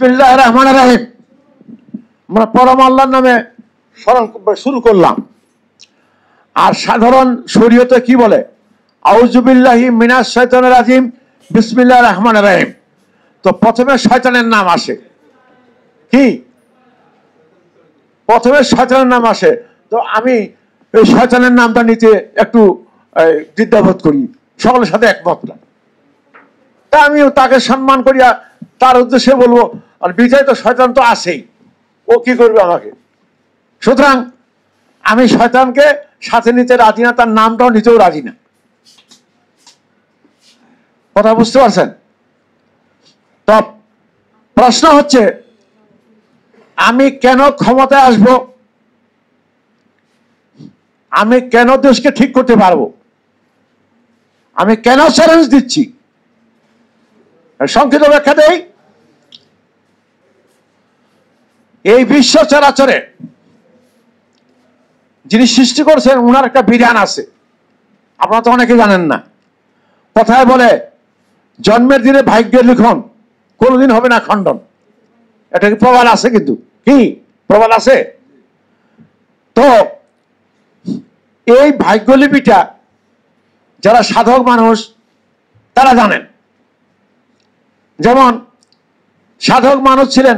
বিসমিল্লাহির রহমানির রহিম, আমরা পরম আল্লাহর নামে স্মরণ শুরু করলাম। আর সাধারণ শরীয়তে কি বলে? আউযু বিল্লাহি মিনাশ শাইতানির রাজিম, বিসমিল্লাহির রহমানির রহিম। তো প্রথমে শয়তানের নাম আসে। কি? প্রথমে শয়তানের নাম আসে। তো আমি এই শয়তানের নামটা নিতে একটু দ্বিধাবোধ করি, সকলের সাথে একমত না। তা আমিও তাকে সম্মান করিয়া তার উদ্দেশ্যে বলবো, আর বিজয় তো শয়তান তো আছেই, ও কি করবে আমাকে? সুতরাং আমি শয়তানকে সাথে নিতে রাজি না, তার নামটাও নিতেও রাজি না। কথা বুঝতে পারছেন? তো প্রশ্ন হচ্ছে, আমি কেন ক্ষমতায় আসব? আমি কেন দেশকে ঠিক করতে পারবো? আমি কেন চ্যালেঞ্জ দিচ্ছি? সংক্ষিপ্ত ব্যাখ্যা দেই। এই বিশ্ব চরাচরে যিনি সৃষ্টি করছেন উনার একটা বিধান আছে, আপনারা তো অনেকে জানেন না। কথায় বলে, জন্মের দিনে ভাগ্যের লিখন, কোনোদিন হবে না খণ্ডন। এটা কি প্রবাদ আছে? কিন্তু কি প্রবাদ আছে? তো এই ভাগ্যলিপিটা যারা সাধক মানুষ তারা জানেন। যেমন সাধক মানুষ ছিলেন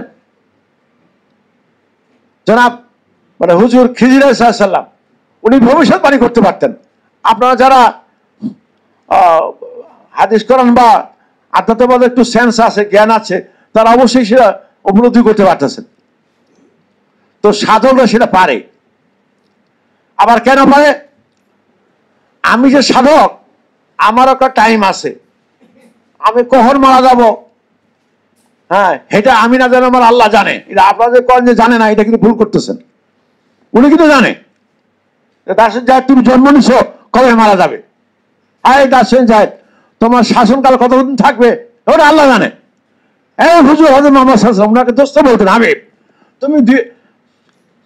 জনাব হুজুর খিজির আলাইহিস সালাম, উনি ভবিষ্যৎবাণী করতে পারতেন। আপনারা যারা হাদিস কোরআন বা আধ্যাত্মিকবাদের একটু সেন্স আছে, জ্ঞান আছে, তারা অবশ্যই সেটা উপলব্ধি করতে পারতেছেন। তো সাধকরা সেটা পারে। আবার কেন পারে? আমি যে সাধক, আমার একটা টাইম আছে, আমি কখন মারা যাব, হ্যাঁ, এটা আমি না জানি, আমার আল্লাহ জানে। এটা আপনারা যে করেন যে জানে না, এটা কিন্তু ভুল করতেছেন। উনি কিন্তু জানে। দাসের জাহেদ, তুমি জন্ম নিছো, কবে মারা যাবে? আরে দাসের জাহেদ, তোমার শাসনকাল কতদিন থাকবে, ওটা আল্লাহ জানে। এই হুজুর হযরত মুহাম্মদ সাল্লাল্লাহু আলাইহি ওয়াসাল্লাম ওনাকে দোস্ত বলতেন, হাবিব তুমি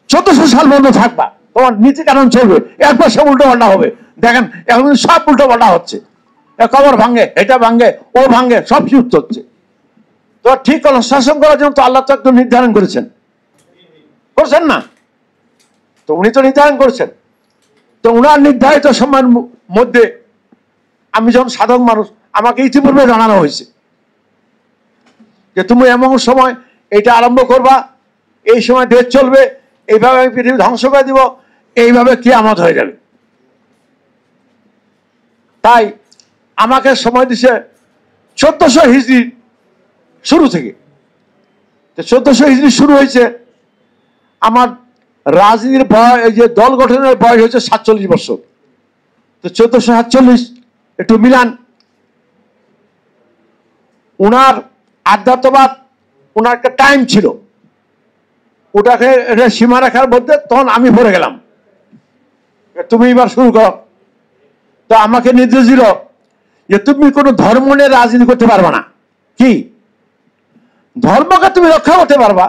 1400 সাল পর্যন্ত থাকবা, তোমার নীতি কানুন চলবে, একবার সব উল্টো পাল্টা হবে। দেখেন এখন সব উল্টো পাল্টা হচ্ছে, কবর ভাঙ্গে, এটা ভাঙ্গে, ও ভাঙ্গে, সব যুক্ত হচ্ছে। তো ঠিক হলো, শাসন করার জন্য তো আল্লাহ তো একদম নির্ধারণ করেছেন, করছেন না? তো উনি তো নির্ধারণ করেছেন। তো উনার নির্ধারিত সময়ের মধ্যে আমি যখন সাধক মানুষ, আমাকে ইতিপূর্বে জানানো হয়েছে যে তুমি এমন সময় এটা আরম্ভ করবা, এই সময় দেশ চলবে, এইভাবে আমি পৃথিবী ধ্বংস করে দিব, এইভাবে কিয়ামত হয়ে যাবে। তাই আমাকে সময় দিছে 1400 হিজরি শুরু থেকে। 1400 হিজরি শুরু হয়েছে, আমার রাজনীতির বয়স, এই যে দল গঠনের বয়স হয়েছে 47 বছর। তো 1447 একটু মিলান। উনার আধ্যাত্মবাদ, উনার একটা টাইম ছিল, ওটাকে সীমারেখার মধ্যে তখন আমি পড়ে গেলাম, তুমি এবার শুরু করো। তো আমাকে নির্দেশ দিল যে তুমি কোনো ধর্ম নিয়ে রাজনীতি করতে পারবা না। কি ধর্মকে তুমি রক্ষা করতে পারবা,